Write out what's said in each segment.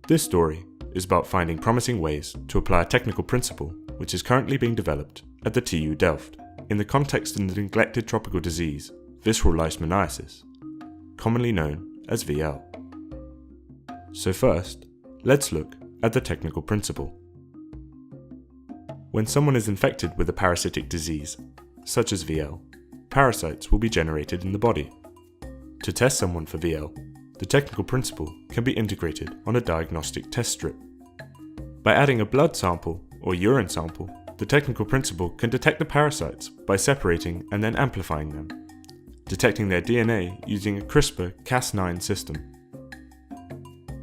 This story is about finding promising ways to apply a technical principle which is currently being developed at the TU Delft in the context of the neglected tropical disease, Visceral Leishmaniasis, commonly known as VL. So first, let's look at the technical principle. When someone is infected with a parasitic disease, such as VL, parasites will be generated in the body. To test someone for VL, the technical principle can be integrated on a diagnostic test strip. By adding a blood sample or urine sample, the technical principle can detect the parasites by separating and then amplifying them, detecting their DNA using a CRISPR-Cas9 system.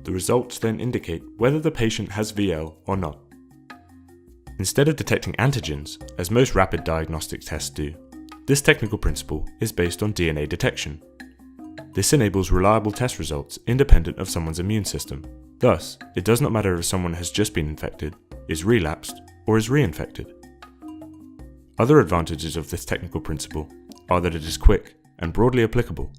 The results then indicate whether the patient has VL or not. Instead of detecting antigens, as most rapid diagnostic tests do, this technical principle is based on DNA detection. This enables reliable test results independent of someone's immune system. Thus, it does not matter if someone has just been infected, is relapsed, or is reinfected. Other advantages of this technical principle are that it is quick and broadly applicable.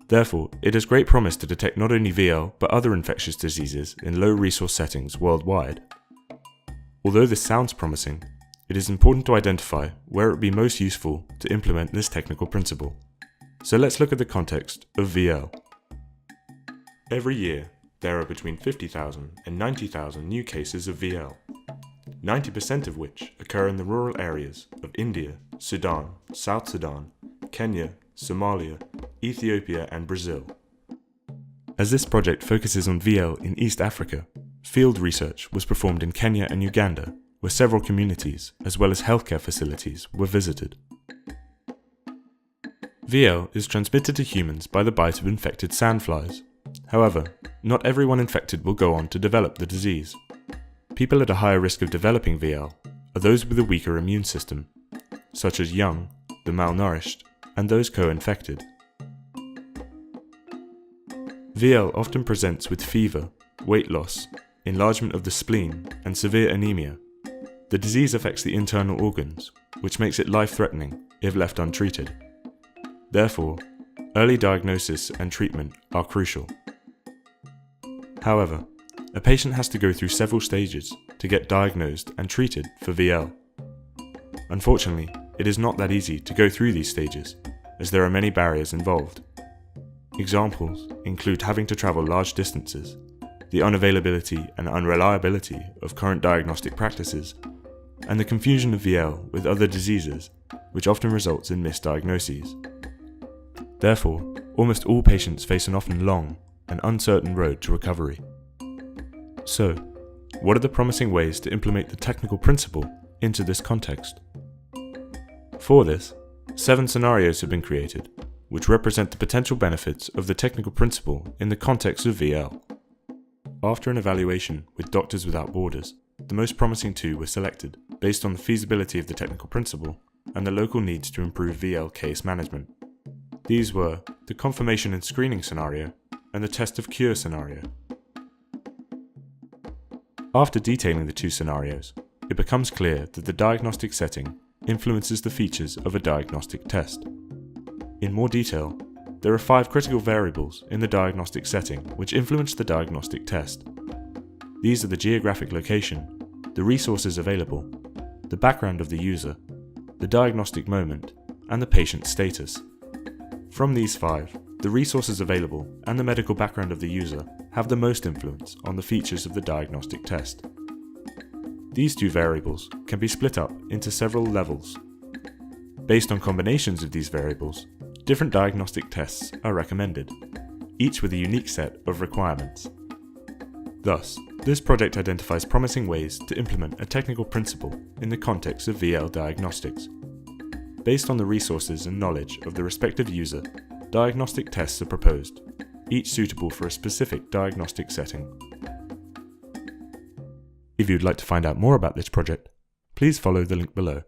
Therefore, it has great promise to detect not only VL but other infectious diseases in low-resource settings worldwide. Although this sounds promising, it is important to identify where it would be most useful to implement this technical principle. So let's look at the context of VL. Every year, there are between 50,000 and 90,000 new cases of VL, 90% of which occur in the rural areas of India, Sudan, South Sudan, Kenya, Somalia, Ethiopia and Brazil. As this project focuses on VL in East Africa, field research was performed in Kenya and Uganda, where several communities, as well as healthcare facilities, were visited. VL is transmitted to humans by the bite of infected sandflies. However, not everyone infected will go on to develop the disease. People at a higher risk of developing VL are those with a weaker immune system, such as young, the malnourished, and those co-infected. VL often presents with fever, weight loss, enlargement of the spleen, and severe anemia. The disease affects the internal organs, which makes it life-threatening if left untreated. Therefore, early diagnosis and treatment are crucial. However, a patient has to go through several stages to get diagnosed and treated for VL. Unfortunately, it is not that easy to go through these stages, as there are many barriers involved. Examples include having to travel large distances, the unavailability and unreliability of current diagnostic practices, and the confusion of VL with other diseases, which often results in misdiagnoses. Therefore, almost all patients face an often long and uncertain road to recovery. So, what are the promising ways to implement the technical principle into this context? For this, 7 scenarios have been created, which represent the potential benefits of the technical principle in the context of VL. After an evaluation with Doctors Without Borders, the most promising 2 were selected based on the feasibility of the technical principle and the local needs to improve VL case management. These were the confirmation and screening scenario and the test of cure scenario. After detailing the 2 scenarios, it becomes clear that the diagnostic setting influences the features of a diagnostic test. In more detail, there are 5 critical variables in the diagnostic setting which influence the diagnostic test. These are the geographic location, the resources available, the background of the user, the diagnostic moment, and the patient's status. From these 5, the resources available and the medical background of the user have the most influence on the features of the diagnostic test. These 2 variables can be split up into several levels. Based on combinations of these variables, different diagnostic tests are recommended, each with a unique set of requirements. Thus, this project identifies promising ways to implement a technical principle in the context of VL diagnostics. Based on the resources and knowledge of the respective user, diagnostic tests are proposed, each suitable for a specific diagnostic setting. If you'd like to find out more about this project, please follow the link below.